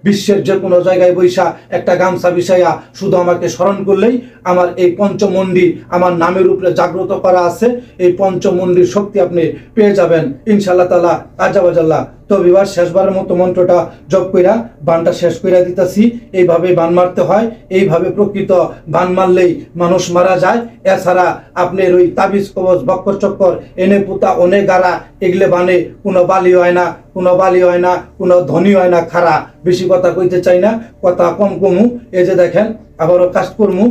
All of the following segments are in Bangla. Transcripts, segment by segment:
বিশ্বের যে কোনো জায়গায় বৈশা একটা গামছা বিছাইয়া শুধু আমাকে স্মরণ করলেই আমার এই পঞ্চমন্ডি আমার নামের উপরে জাগ্রত করা আছে, এই পঞ্চমন্ডির শক্তি আপনি পেয়ে যাবেন ইনশাআল্লাহ তাআলা আজাবাজাল্লাহ। তো বিবার শেষবারের মতো মন্ত্রটা জপ কইরা বানটা শেষ কইরা দিতেছি। এইভাবে বান মারতে হয়, এইভাবে প্রকৃত বান মারলেই মানুষ মারা যায়। এছাড়া আপনার ওই তাবিজ কবজ বক্কর চক্কর এনে পুতা অনে গাড়া এগুলো বানে কোনো বালি হয় না, কোনো বালি হয় না, কোনো ধনী হয় না, খারা। বেশি কথা কইতে চাই না, কথা কম কমু। এই যে দেখেন আবারও কাজ করমু,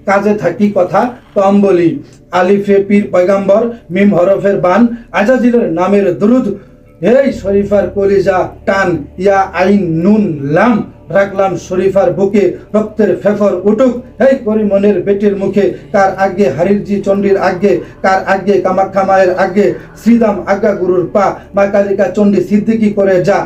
কাজে থাকি কথা কম বলি। আলিফে পীর পয়গাম্বর, মিম হরফের বান, আজাজিলের নামের দুরুদ, এই শরীফার কলিজা টান, ইয়া আইন নুন লাম, রাখলাম শরীফার বুকে রক্তের ফেফর উঠুক, এই করিমনের বেটির মুখে, কার আগে হারিরজি চণ্ডীর আগে, কার আগে কামাখ্যা মায়ের আগে, শ্রীদাম আজ্ঞা গুরুর পা, মা কালিকা চণ্ডী সিদ্দিকি করে যা,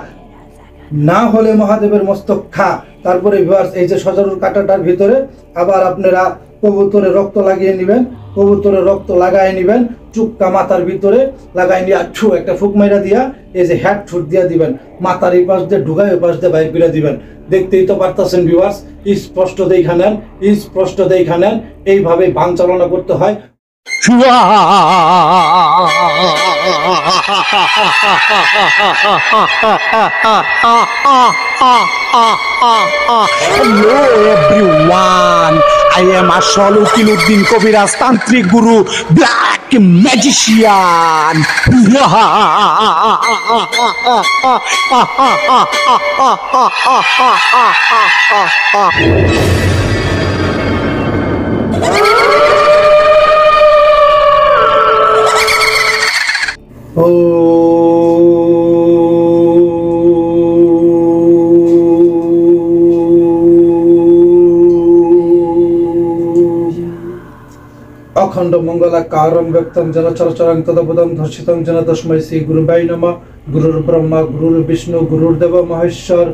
না হলে মহাদেবের মস্তক খা। তারপরে ভিউয়ার্স এই যে সজারুর কাঁটাটার ভিতরে আবার আপনারা কবুতরের রক্ত লাগিয়ে নেবেন, কবুতরের রক্ত লাগাই নেবেন, চুক্কা মাথার ভিতরে লাগাই নিয়ে আচ্ছু একটা ফুক মাইরা দিয়া এই যে হ্যাট ছুট দিয়া দিবেন, মাথার এই পাশ দিয়ে ঢুকাই ওই পাশ দিয়ে বাইর করে দিবেন। দেখতেই তো পারতেছেন ভিউয়ার্স, স্পষ্ট দেখা নেন, স্পষ্ট দেখা নেন। এইভাবে বান চালনা করতে হয়। Hello everyone, I am Ashwaluddin Uddin Kobiraj Tantric Guru, Black Magician. অখণ্ড মঙ্গলাকারং ব্যক্তং যেন চরচরং তদবুদং ধর্ষিতং যেন তস্मै শ্রী গুরুবাই নমঃ। গুরুর ব্রহ্মা গুরুর বিষ্ণু গুরুর দেব মহেশ্বর,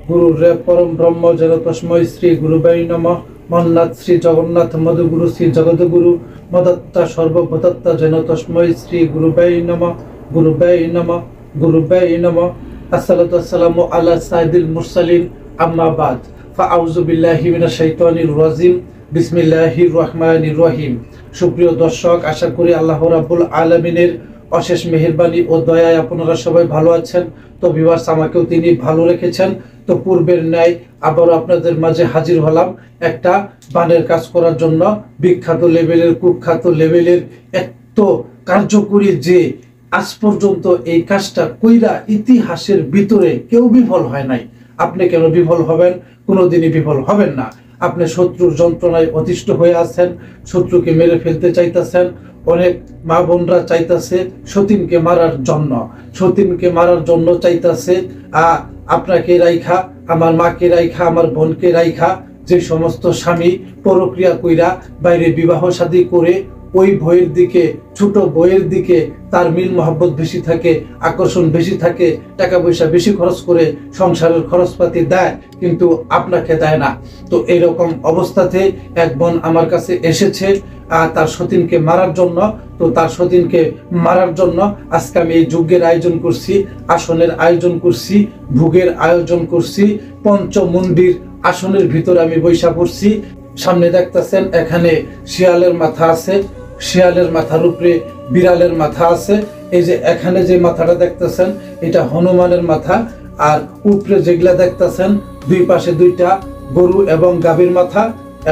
গুরুর রে পরম ব্রহ্ম যেন তস্मै শ্রী গুরুবাই নমঃ। মন্নাথ শ্রী জগন্নাথ মধুগুরু শ্রী জগদ্গুরু মদত্তা সর্বভূতত্তা যেন তস্मै শ্রী গুরুবাই নমঃ। গুরুবাই নমঃ, গুরুবাই নমঃ। আসসালাতু ওয়াসসালামু আলা সাইয়্যিদিল মুরসালিন, আম্মা বাদ। ফাআউযু বিল্লাহি মিনাশ শাইতানির রাজিম, বিসমিল্লাহির রহমানির রহিম। সুপ্রিয় দর্শক, আশা করি আল্লাহ রাব্বুল আলামিনের অশেষ মেহেরবানি ও দয়ায় আপনারা সবাই ভালো আছেন। তো ভিউয়ার্স, আমাকেও তিনি ভালো রেখেছেন। তো পূর্বের ন্যায় আবারও আপনাদের মাঝে হাজির হলাম একটা বানের কাজ করার জন্য। বিখ্যাত লেভেলের, কুখ্যাত লেভেলের, এত কার্যকরী যে আজ পর্যন্ত এই কাজটা কইরা ইতিহাসের ভিতরে কেউ বিফল হয় নাই। আপনি কেন বিফল হবেন? কোনোদিনই বিফল হবেন না। আপনি শত্রুর যন্ত্রণায় অতিষ্ঠ হয়ে আছেন, শত্রুকে মেরে ফেলতে চাইতেছেন। অনেক মা বোনরা চাইতেছে সতীনকে মারার জন্য, সতীনকে মারার জন্য চাইতেছে আপনাকে রাইখা, আমার মাকে রাইখা, আমার বোনকে রাইখা। যে সমস্ত স্বামী পরক্রিয়া কইরা বাইরে বিবাহ শাদী করে ওই বইয়ের দিকে, ছোট বইয়ের দিকে তার মিল মহব্বত বেশি থাকে, আকর্ষণ বেশি থাকে, টাকা পয়সা বেশি খরচ করে সংসারের খরচপাতি দেয়, কিন্তু আপনাকে দেয় না। তো এইরকম অবস্থাতে এক বোন আমার কাছে এসেছে তার সতীনকে মারার জন্য। তো তার সতীনকে মারার জন্য আজকে আমি এই যজ্ঞের আয়োজন করছি, আসনের আয়োজন করছি, ভোগের আয়োজন করছি। পঞ্চমন্ডির আসনের ভিতরে আমি বৈশা পড়ছি। সামনে দেখতেছেন এখানে শিয়ালের মাথা আছে, শিয়ালের মাথার উপরে বিড়ালের মাথা আছে। এই যে এখানে যে মাথাটা দেখতেছেন এটা হনুমানের মাথা, আর উপরে যেগুলা দেখতেছেন দুই পাশে দুইটা গরু এবং গাভীর মাথা,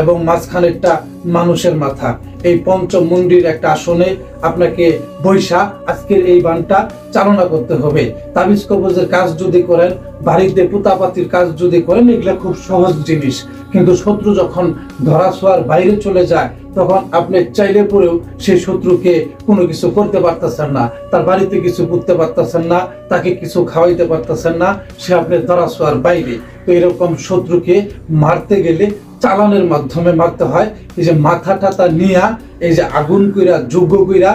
এবং মাঝখানেরটা মানুষের মাথা। এই পঞ্চমন্ডির একটা আসনে আপনাকে বৈশা আজকের এই বানটা চালনা করতে হবে। তাবিজ কবজের কাজ যদি করেন, বাড়িতে পুতাপাতির কাজ যদি করেন, এগুলা খুব সহজ জিনিস। কিন্তু শত্রু যখন ধরাছোঁয়ার বাইরে চলে যায়, তখন আপনি চাইলে পরেও সেই শত্রুকে কোনো কিছু করতে পারতেছেন না, তার বাড়িতে কিছু করতে পারতেছেন না, তাকে কিছু খাওয়াইতে পারতেছেন না, সে আপনার ধরাছোঁয়ার বাইরে। তো এরকম শত্রুকে মারতে গেলে চালানের মাধ্যমে মারতে হয়। এই যে মাথাটা তা নিয়া এই যে আগুন কইরা যজ্ঞ কইরা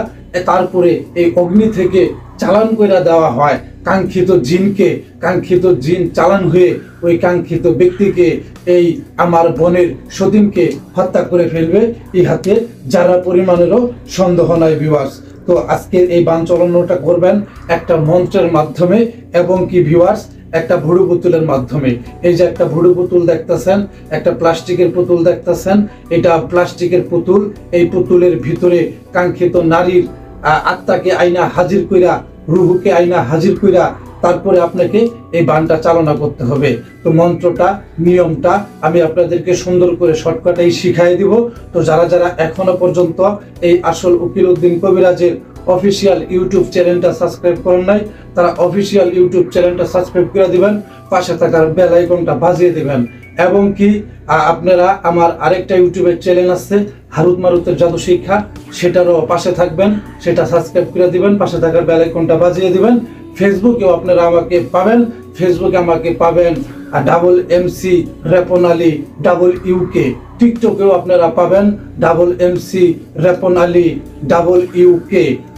তারপরে এই অগ্নি থেকে চালান কইরা দেওয়া হয় কাঙ্ক্ষিত জিনকে। কাঙ্ক্ষিত জিন চালান হয়ে ওই কাঙ্ক্ষিত ব্যক্তিকে, এই আমার বোনের সতীনকে হত্যা করে ফেলবে। ইহাতে যারা পরিমাণেরও সন্দেহ নাই ভিউয়ার্স। তো আজকের এই বান চালানোটা করবেন একটা মন্ত্রের মাধ্যমে, এবং কি ভিউয়ার্স একটা ভুড়ু পুতুলের মাধ্যমে। এই যে একটা ভুড়ু পুতুল দেখতেছেন, একটা প্লাস্টিকের পুতুল দেখতেছেন, এটা প্লাস্টিকের পুতুল। এই পুতুলের ভিতরে কাঙ্ক্ষিত নারীর আত্মাকে আইনা হাজির কইরা, রুহুকে আইনা হাজির কইরা তারপরে আপনাকে এই বানটা চালনা করতে হবে। তো মন্ত্রটা, নিয়মটা আমি আপনাদেরকে সুন্দর করে শর্টকাটেই শিখাই দিব। তো যারা যারা এখনো পর্যন্ত এই আসল উকিল উদ্দিন কবিরাজের অফিসিয়াল ইউটিউব চ্যানেলটা সাবস্ক্রাইব করেন নাই, তারা অফিসিয়াল ইউটিউব চ্যানেলটা সাবস্ক্রাইব করে দিবেন, পাশে থাকার বেল আইকনটা বাজিয়ে দিবেন। এবং কি আপনারা আমার আরেকটা ইউটিউবের চ্যানেল আছে হারুত মারুতের জাদু শিক্ষা, সেটারও পাশে থাকবেন, সেটা সাবস্ক্রাইব করে দিবেন, পাশে থাকার বেল আইকনটা বাজিয়ে দিবেন। ফেসবুকেও আপনারা আমাকে পাবেন, ফেসবুকে আমাকে পাবেন MC রেপন আলী UK। টিকটকেও আপনারা পাবেন MC রেপন আলী UK।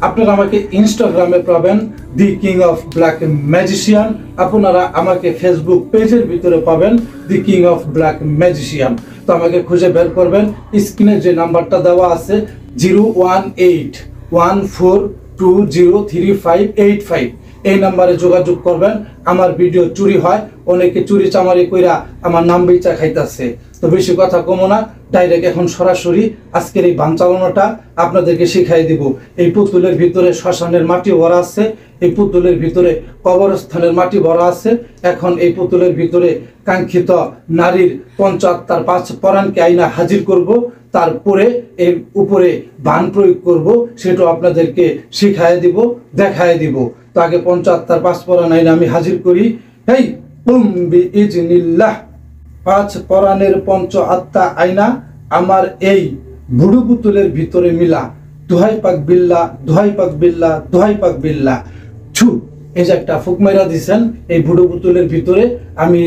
আপনারা আমাকে ইনস্টাগ্রামে পাবেন the king of black magician. আপনারা আমাকে ফেসবুক পেজের ভিতরে পাবেন the king of black magician. তো আমাকে খুঁজে বের করবেন, স্ক্রিনে যে নাম্বারটা দেওয়া আছে 01814203585, এই নাম্বারে যোগাযোগ করবেন। আমার ভিডিও চুরি হয়, অনেকে চুরি চামারি কইরা আমার নাম বেচা খাইতেছে। তো বেশি কথা কমো না, ডাইরেক্ট এখন সরাসরি আজকের এই বান চালানোটা আপনাদেরকে শিখাই দিব। এই পুতুলের ভিতরে শ্মশানের মাটি ভরা আছে, এই পুতুলের ভিতরে কবরস্থানের মাটি ভরা আছে। এখন এই পুতুলের ভিতরে কাঙ্ক্ষিত নারীর পঞ্চ আত্মার 5 পরাণকে আইনা হাজির করব, তারপরে এর উপরে বান প্রয়োগ করব, সেটাও আপনাদেরকে শিখাই দিব, দেখায় দিব। তো আগে পঞ্চ আত্মার 5 পরাণ আইনা আমি হাজির করি। এই বিইজনিল্লাহ 5 পরাণের পঞ্চ আত্মা আইনা আমার এই ভুড়ু পুতুলের ভিতরে মিলা। দোহাই পাক বিল্লাহ, দোহাই পাক বিল্লাহ, দোহাই পাক বিল্লাহ। ছু, এই যে একটা ফুক মাইরা দিছেন এই ভুড়ু পুতুলের ভিতরে। আমি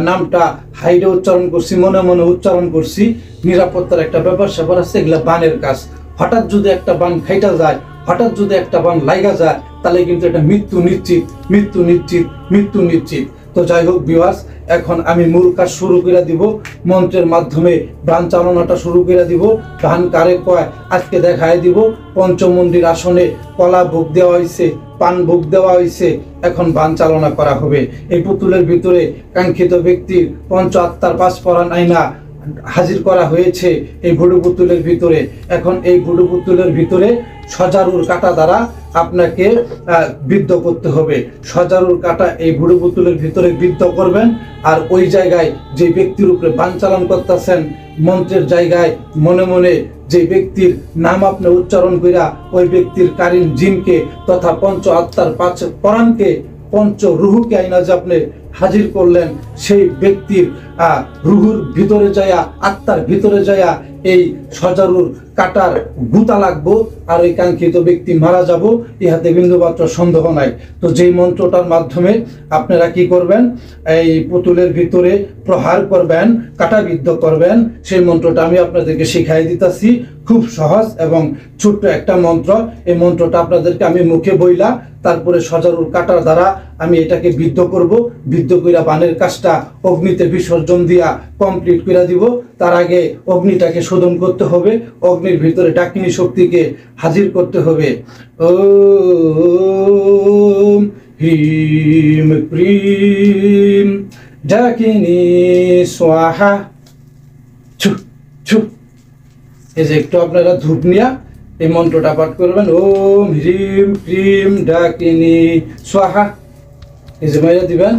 নামটা হাইডে উচ্চারণ করছি, মনে মনে উচ্চারণ করছি। নিরাপত্তার একটা ব্যাপার স্যাপার আছে, এগুলা বানের কাজ। হঠাৎ যদি একটা বান খাইটা যায়, হঠাৎ যদি একটা বান লাইগা যায়, তাহলে কিন্তু এটা মৃত্যু নিশ্চিত, মৃত্যু নিশ্চিত, মৃত্যু নিশ্চিত। তো যাই হোক ভিউয়ার্স, এখন আমি মূল কাজ শুরু করে দিব। মন্ত্রের মাধ্যমে বান চালনাটা শুরু করে দিব। বান কারে কয় আজকে দেখায় দিব। পঞ্চমন্দির আসনে কলা ভোগ দেওয়া হয়েছে, পান ভোগ দেওয়া হয়েছে, এখন বান চালনা করা হবে। এই পুতুলের ভিতরে কাঙ্ক্ষিত ব্যক্তির পঞ্চ আত্মার 5 পরাণ আইনা হাজির করা হয়েছে এই ভুড়ু পুতুলের ভিতরে। এখন এই ভুড়ু পুতুলের ভিতরে সজারুর কাটা দ্বারা আপনাকে বিদ্ধ করতে হবে। সজারুর কাটা এই ভুড়ু পুতুলের ভিতরে বিদ্ধ করবেন। আর ওই জায়গায় যে ব্যক্তির উপরে বান চালন করতেছেন, মন্ত্রের জায়গায় মনে মনে যে ব্যক্তির নাম আপনি উচ্চারণ কইরা ওই ব্যক্তির কারিন জিনকে তথা পঞ্চ আত্মার 5 পরাণকে, পঞ্চ রুহুকে আইনা যে আপনি হাজির করলেন, সেই ব্যক্তির রুহুর ভিতরে যায়া, আত্মার ভিতরে যায়া এই সজারুর কাটার গুতা লাগবো, আর ওই কাঙ্ক্ষিত ব্যক্তি মারা যাব, ইহাতে বিন্দুমাত্র সন্দেহ নাই। তো যেই মন্ত্রটার মাধ্যমে আপনারা কি করবেন, এই পুতুলের ভিতরে প্রহার করবেন, কাটাবিদ্ধ করবেন, সেই মন্ত্রটা আমি আপনাদেরকে শিখাই দিতেছি। খুব সহজ এবং ছোট্ট একটা মন্ত্র। এই মন্ত্রটা আপনাদেরকে আমি মুখে বইলা তারপরে সজারুর কাটার দ্বারা আমি এটাকে বিদ্ধ করব। বিদ্ধ কইরা বানের কাজটা অগ্নিতে বিসর্জন দিয়া কমপ্লিট করে দিব। তার আগে অগ্নিটাকে শোধন করতে হবে, অগ্নির ভিতরে ডাকিনী শক্তিকে হাজির করতে হবে। ওম হ্রিম ক্রিম ডাকিনী স্বাহা। ছু ছু। এই যে একটু আপনারা ধূপ নিয়া এই মন্ত্রটা পাঠ করবেন। ওম হ্রিম ক্রিম ডাকিনী স্বাহা। এই যে মাইরা দিবেন,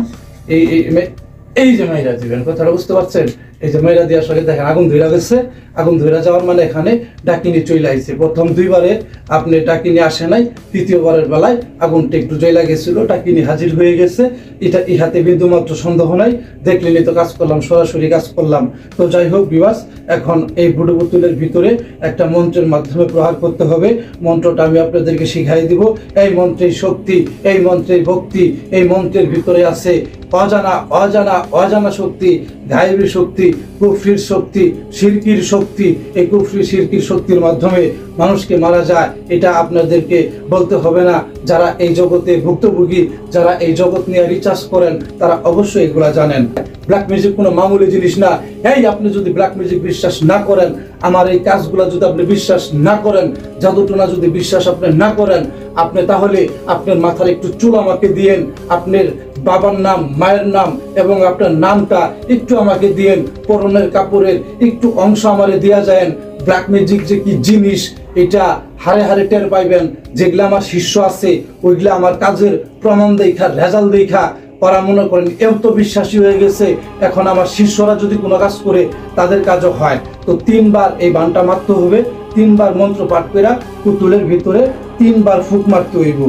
এই যে মাইরা দিবেন, কথাটা বুঝতে পারছেন? এই যে মাইরা দেওয়ার সঙ্গে দেখেন আগুন ধরে গেছে। আগুন ধরে যাওয়ার মানে এখানে ডাকিনী চলে আইছে। প্রথম 2 বারে আপনি ডাকিনী আসে নাই, তৃতীয়বারের বেলায় আগুনটা একটু জ্বলা গেছিল, ডাকিনী হাজির হয়ে গেছে। এটা ইহাতে বিন্দুমাত্র সন্দেহ নাই। দেখলেনই তো কাজ করলাম, সরাসরি কাজ করলাম। তো যাই হোক বিবাস, এখন এই ভুড়ু পুতুলের ভিতরে একটা মন্ত্রের মাধ্যমে প্রহার করতে হবে। মন্ত্রটা আমি আপনাদেরকে শিখাই দিব। এই মন্ত্রের শক্তি, এই মন্ত্রের ভক্তি, এই মন্ত্রের ভিতরে আছে অজানা অজানা অজানা শক্তি, গায়েবী শক্তি, কুফরির শক্তি, শিরকির শক্তি। এই কুফরি শিরকির শক্তির মাধ্যমে মানুষকে মারা যায়, এটা আপনাদেরকে বলতে হবে না। যারা এই জগতে ভুক্তভোগী, যারা এই জগৎ নিয়ে রিসার্চ করেন, তারা অবশ্যই এগুলা জানেন। ব্ল্যাক ম্যাজিক কোনো মামুলি জিনিস না। এই আপনি যদি ব্ল্যাক ম্যাজিক বিশ্বাস না করেন, আমার এই কাজগুলো যদি আপনি বিশ্বাস না করেন, জাদুটোনা যদি বিশ্বাস আপনি না করেন, আপনি তাহলে আপনার মাথার একটু চুল আমাকে দিয়েন। আপনার বাবার নাম, মায়ের নাম এবং আপনার নামটা একটু আমাকে দিয়েন। পরনের কাপড়ের একটু অংশ আমারে দেওয়া যায়। ব্ল্যাক ম্যাজিক যে কি জিনিস এটা হারে হারে টের পাইবেন। যেগুলো আমার শিষ্য আছে ওইগুলো আমার কাজের প্রমাণ দেখা, রেজাল্ট দেখা ওরা মনে করেন এও তো বিশ্বাসী হয়ে গেছে, এখন আমার শিষ্যরা যদি কোনো কাজ করে তাদের কাজও হয়। তো 3 বার এই বানটা মারতে হবে, 3 বার মন্ত্র পাঠ করে পুতুলের ভিতরে 3 বার ফুঁক মারতে হইব।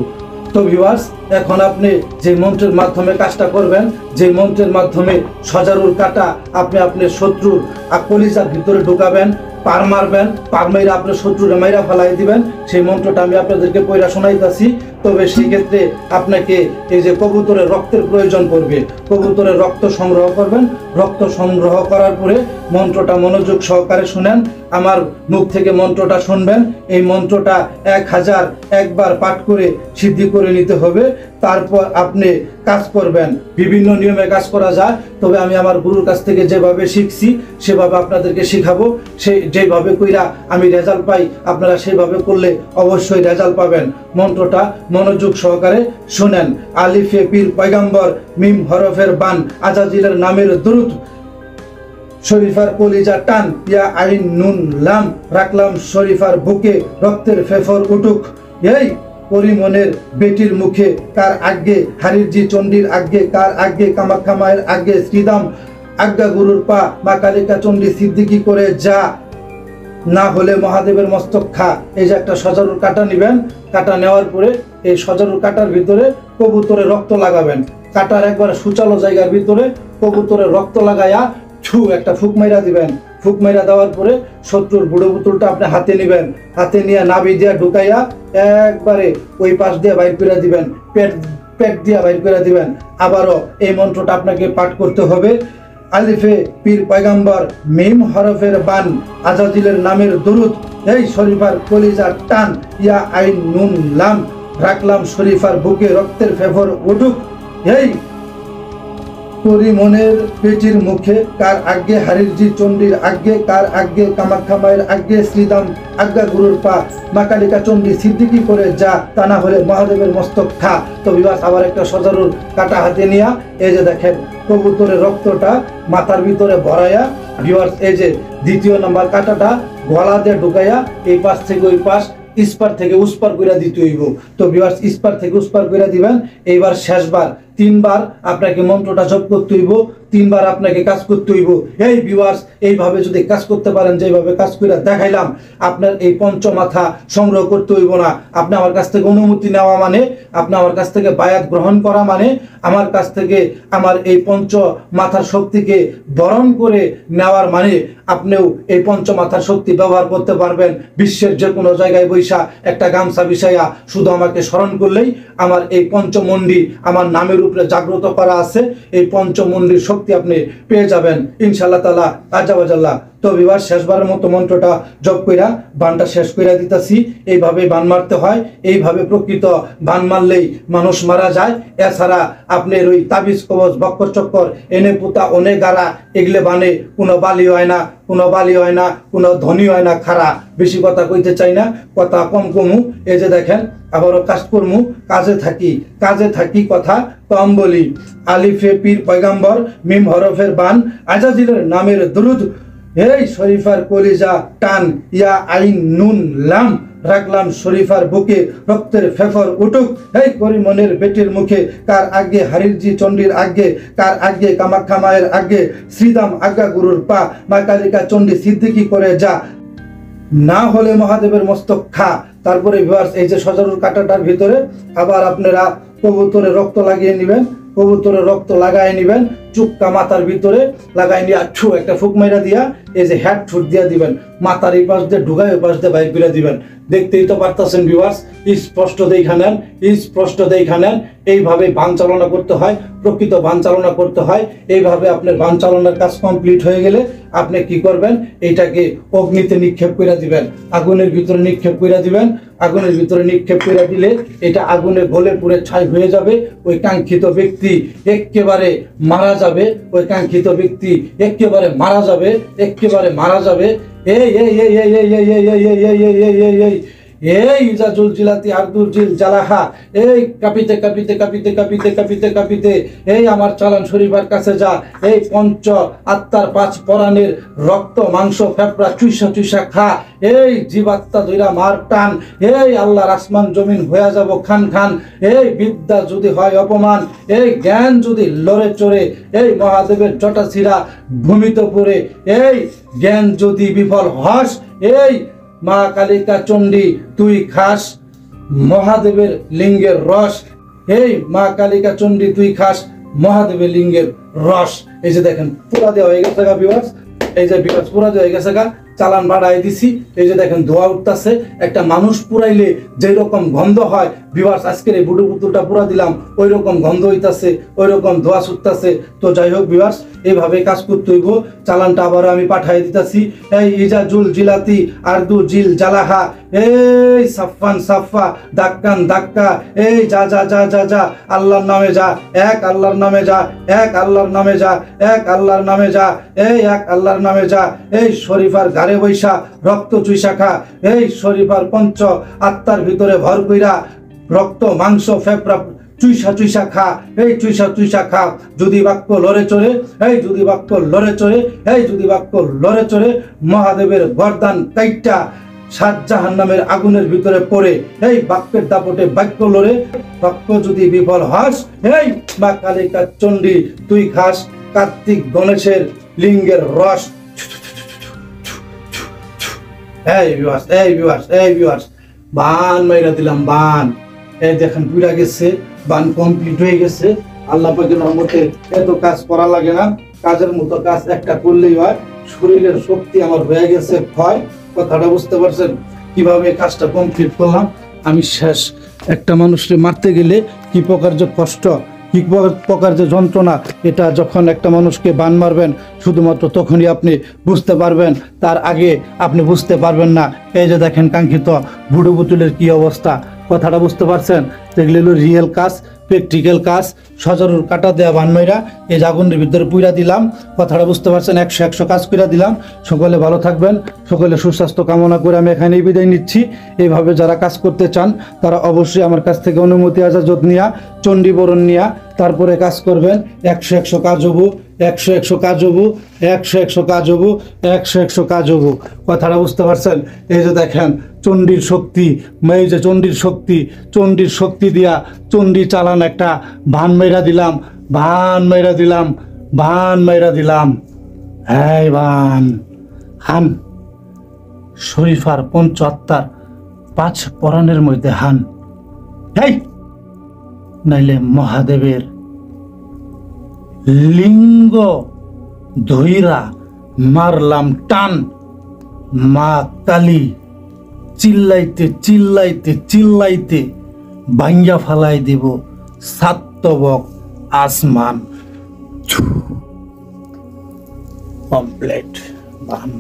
তো ভিউয়ার্স, এখন আপনি যে মন্ত্রের মাধ্যমে কাজটা করবেন, যে মন্ত্রের মাধ্যমে সজারুর কাটা আপনি আপনার শত্রুর কলিজার ভিতরে ঢুকাবেন, পার মারবেন, পার মাইরা আপনার শত্রুরে মাইরা ফেলাই দিবেন, সেই মন্ত্রটা আমি আপনাদেরকে পড়া শোনাইতাছি। তবে সেই ক্ষেত্রে আপনাকে এই যে কবুতরের রক্তের প্রয়োজন পড়বে। কবুতরের রক্ত সংগ্রহ করবেন। রক্ত সংগ্রহ করার পরে মন্ত্রটা মনোযোগ সহকারে শুনেন, আমার মুখ থেকে মন্ত্রটা শুনবেন। এই মন্ত্রটা 1001 বার পাঠ করে সিদ্ধি করে নিতে হবে। তারপর আপনি কাজ করবেন। বিভিন্ন নিয়মে কাজ করা যায়, তবে আমি আমার গুরুর কাছ থেকে যেভাবে শিখছি সেভাবে আপনাদেরকে শিখাবো। যেভাবে কইরা আমি রেজাল্ট পাই আপনারা সেভাবে করলে অবশ্যই রেজাল্ট পাবেন। মন্ত্রটা মনোযোগ সহকারে শুনেন। আলিফে পীর পয়গম্বর, মিম হরফের বান, আজাজিলের নামের দুরুদ, শরীফার কলিজা টান, ইয়া আইন নুন লাম, রাখলাম শরীফার বুকে রক্তের ফেফর উঠুক। এই পরিমনের বেটির মুখে কার আগে, হারিরজি চণ্ডীর আগে, কার আগে, কামাখ্যা মায়ের আগে, শ্রীদাম আজ্ঞা গুরুর পা, মা কালিকা চণ্ডী সিদ্দিকি করে যা, না হলে মহাদেবের মস্তক খা। এই যে একটা সজারুর কাটা নিবেন। কাটা নেওয়ার পরে এই সজারুর কাটার ভিতরে কবুতরের রক্ত লাগাবেন। কাটার একবার সুচালো জায়গার ভিতরে কবুতরের রক্ত লাগাইয়া একটা ফুক মাইরা দিবেন। ফুক মাইরা দেওয়ার পরে শত্রুর বুড়ো পুতুলটা আপনি হাতে নিবেন। হাতে নিয়ে নাভি দিয়া ঢুকাইয়া একবারে ওই পাশ দিয়ে বাইর করে দিবেন, পেট দিয়া বাইর করে দিবেন। আবারও এই মন্ত্রটা আপনাকে পাঠ করতে হবে। আলিফে পীর পয়গম্বর, মিম হরফের বান, আজাজিলের নামের দুরুদ, এই শরীফার কলিজার টান, ইয়া আইন নুন লাম, রাখলাম শরীফার বুকে রক্তের ফেফর উঠুক। এই পরিমনের পেটির মুখে কার আগে, হারিরজি চণ্ডীর আগে, কার আগে, কামাখ্যা মায়ের আগে, শ্রীদাম আজ্ঞা গুরুর পা, মা কালিকা চণ্ডী সিদ্দিকি করে যা, তা না হলে মহাদেবের মস্তক খা। তো বিবাস আবার একটা সজারুর কাটা হাতে নিয়া এই যে দেখেন কবুতরের রক্তটা মাথার ভিতরে ভরাইয়া ভিউয়ার্স এই যে 2 নম্বর কাটাটা গলা দিয়ে ঢুকাইয়া এই পাশ থেকে ওই পাশ, ইস্পার থেকে উস্পার কইরা দিতে হইব। তো ভিউয়ার্স ইস্পার থেকে উস্পার কইরা দিবেন। এইবার শেষবার 3 বার আপনাকে মন্ত্রটা জপ করতে হইব, 3 বার আপনাকে কাজ করতে হইব। এই ভিউয়ার্স এইভাবে যদি কাজ করতে পারেন, যেভাবে কাজ করে দেখাইলাম, আপনার এই পঞ্চমাথা সংগ্রহ করতে হইব না। আপনি আমার কাছ থেকে অনুমতি নেওয়া মানে, আপনি আমার কাছ থেকে বায়াত গ্রহণ করা মানে, আমার কাছ থেকে আমার এই পঞ্চমাথার শক্তিকে বরণ করে নেওয়ার মানে, আপনিও এই পঞ্চমাথার শক্তি ব্যবহার করতে পারবেন। বিশ্বের যে কোনো জায়গায় বৈশা একটা গামছা বিছাইয়া শুধু আমাকে স্মরণ করলেই আমার এই পঞ্চমন্ডি আমার নামের উপরে জাগ্রত করা আছে। এই পঞ্চমন্ডির শক্তি আপনি পেয়ে যাবেন ইনশাআল্লাহ তাআলা আজ্জাওয়াজাল্লাহ। তো বিবার শেষবারের মতো মন্ত্রটা জপ কইরা বানটা শেষ কইরা দিতাছি। এইভাবে বান মারতে হয়, এইভাবে প্রকৃত বান মারলেই মানুষ মারা যায়। এছাড়া আপনার ওই তাবিজ কবজ বক্কর চক্কর এনে পুতা অনে গারা এগুলো বানে কোনো বালি হয় না, কোনো বালি হয় না, কোনো ধনী হয় না। খারা বেশি কথা কইতে চাই না, কথা কম কমু। এই যে দেখেন আবারও কাজ করমু, কাজে থাকি কথা কম বলি। আলিফে পীর পয়গম্বর, মিম হরফের বান, আজাজিলের নামের দুরুদ, এই শরীফার কলিজা টান, ইয়া আইন নুন লাম, রাখলাম শরীফার বুকে রক্তের ফেফর উঠুক। এই করিমনের বেটির মুখে কার আগে, হারিরজি চণ্ডীর আগে, কার আগে, কামাখ্যা মায়ের আগে, শ্রীদাম আজ্ঞা গুরুর পা, মা কালিকা চণ্ডী সিদ্দিকি করে যা, না হলে মহাদেবের মস্তক খা। তারপরে ভিউয়ার্স এই যে সজারুর কাটাটার ভিতরে আবার আপনারা কবুতরের রক্ত লাগিয়ে নেবেন। কবুতরের রক্ত লাগাই নেবেন, চুক্কা মাথার ভিতরে লাগাই নিয়ে একটা ফুক মাইরা দিয়া এই যে হ্যাট ছুট দিয়া দিবেন। মাথার এই পাশ দিয়ে ঢুকাই ওই পাশ দিয়ে বাইর করে দিবেন। দেখতেই তো পারতেছেন ভিউয়ার্স, স্পষ্ট দেখা নেন, স্পষ্ট দেখা নেন। এইভাবে বান চালনা করতে হয়, প্রকৃত বান চালনা করতে হয়। এইভাবে আপনার বান চালনার কাজ কমপ্লিট হয়ে গেলে আপনি কি করবেন, এইটাকে অগ্নিতে নিক্ষেপ করে দিবেন, আগুনের ভিতরে নিক্ষেপ করে দিবেন। আগুনের ভিতরে নিক্ষেপ করে দিলে এটা আগুনে গলে পুড়ে ছাই হয়ে যাবে। ওই কাঙ্ক্ষিত ব্যক্তি একেবারে মারা যাবে, ওই কাঙ্ক্ষিত ব্যক্তি একেবারে মারা যাবে, একেবারে মারা যাবে। এই এই এই এই এই এই এই এই এই এই এই এই ইজাজুল জিলাতি আরদুল জিল জালাহা, এই কাঁপিতে কাঁপিতে কাঁপিতে কাঁপিতে কাঁপিতে কাঁপিতে এই আমার চালান শরীফের কাছে যা, এই পঞ্চ আত্মার পাঁচ পরাণের রক্ত মাংস ফেফড়া চুইসা চুইসা খা, এই জীবাত্মা ধইরা মার টান, এই আল্লাহর আসমান জমিন হয়ে যাব খান খান, এই বিদ্যা যদি হয় অপমান, এই জ্ঞান যদি লড়ে চড়ে, এই মহাদেবের জটা ছিঁড়া ভূমিতে পড়ে, এই জ্ঞান যদি বিফল হস, এই মা কালিকা চণ্ডী তুই খাস মহাদেবের লিঙ্গের রস, এই মা কালিকা চণ্ডী তুই খাস মহাদেবের লিঙ্গের রস। এই যে দেখেন পুরা দেওয়া হয়ে গেছে গা বিবাস, এই যে বিবাস পুরা দেওয়া হয়ে গেছে গা, চালান বাড়াই দিছি। এই যে দেখেন ধোয়া উঠতেছে, একটা মানুষ পুরাইলে যেই রকম গন্ধ হয় বিবাস, আজকের এই বুডু পুতুলটা পুরা দিলাম ওই রকম গন্ধ হইতাছে, ওই রকম ধোয়া ছুটতেছে। তো যাই হোক বিবাস, এইভাবে কাজ করতে হইব। চালানটা আবার আমি পাঠাই দিতেছি। এই ইজাজুল জিলাতি আরদু জিল জালাহা, এই সাফান সাফা দাক্কান দাক্কা, এই যা যা যা যা যা আল্লাহর নামে যা, এক আল্লাহর নামে যা, এক আল্লাহর নামে যা, এক আল্লাহর নামে যা, এই এক আল্লাহর নামে যা, এই শরীফার গারে বৈশা রক্ত চুইসা খা, এই শরীফার পঞ্চ আত্মার ভিতরে ভর কইরা রক্ত মাংস ফেফড়া চুইসা চুইসা খা, এই চুইসা চুইসা খা। যদি বাক্য লড়ে চড়ে, এই যদি বাক্য লড়ে চড়ে, এই যদি বাক্য লড়ে চড়ে মহাদেবের গর্দান কাইটটা সাত জাহান্নামের আগুনের ভিতরে পড়ে, এই বাক্যের দাপটে বাক্য লড়ে বাক্য যদি বিফল হস, এই মা কালিকা চণ্ডী তুই খাস কার্তিক গণেশের লিঙ্গের রস। এই ভিউয়ার্স, এই ভিউয়ার্স, এই ভিউয়ার্স, বান মাইরা দিলাম বান। এই দেখেন পুরা গেছে, বান কমপ্লিট হয়ে গেছে। আল্লাহ পাকের রহমতে এত কাজ করা লাগে না, কাজের মতো কাজ একটা করলেই হয়। শরীরের শক্তি আমার হয়ে গেছে ক্ষয়। কথাটা বুঝতে পারছেন কিভাবে কাজটা কমপ্লিট করলাম। আমি শেষ। একটা মানুষকে মারতে গেলে কি প্রকার যে কষ্ট, কি প্রকার যে যন্ত্রণা, এটা যখন একটা মানুষকে বান মারবেন শুধুমাত্র তখনই আপনি বুঝতে পারবেন, তার আগে আপনি বুঝতে পারবেন না। এই যে দেখেন কাঙ্ক্ষিত বুড়ো পুতুলের কি অবস্থা, কথাটা বুঝতে পারছেন। এগুলো হলো রিয়েল কাজ, প্র্যাকটিক্যাল কাজ। সজারুর কাটা দেওয়া বানমাইরা এই আগুনের ভিতরে পুইরা দিলাম। কথাটা বুঝতে পারছেন, 100 কাজ করে দিলাম। সকলে ভালো থাকবেন, সকলে সুস্বাস্থ্য কামনা করে আমি এখানেই বিদায় নিচ্ছি। এইভাবে যারা কাজ করতে চান তারা অবশ্যই আমার কাছ থেকে অনুমতি আজাজত নিয়া, চণ্ডীবরণ নিয়া তারপরে কাজ করবেন। 100 কাজ হবো, 100 কাজ হবো, 100 কাজ হবো, 100 কাজ হবো। কথাটা বুঝতে পারছেন। এই যে দেখেন চণ্ডীর শক্তি, এই যে চণ্ডীর শক্তি, চণ্ডীর শক্তি দিয়া চণ্ডী চালান একটা ভান মেরা দিলাম, ভান মেরা দিলাম, ভান মেরা দিলাম। হ্যাঁ ভান হান শরীফার পঞ্চ আত্মার পাঁচ পরাণের মধ্যে হান, এই নাইলে মহাদেবের লিঙ্গ ধইরা মারলাম টান। মা কালী চিল্লাইতে চিল্লাইতে চিল্লাইতে ভাঙ্গা ফালাই দিব সাতবক আসমান। কমপ্লিট বান।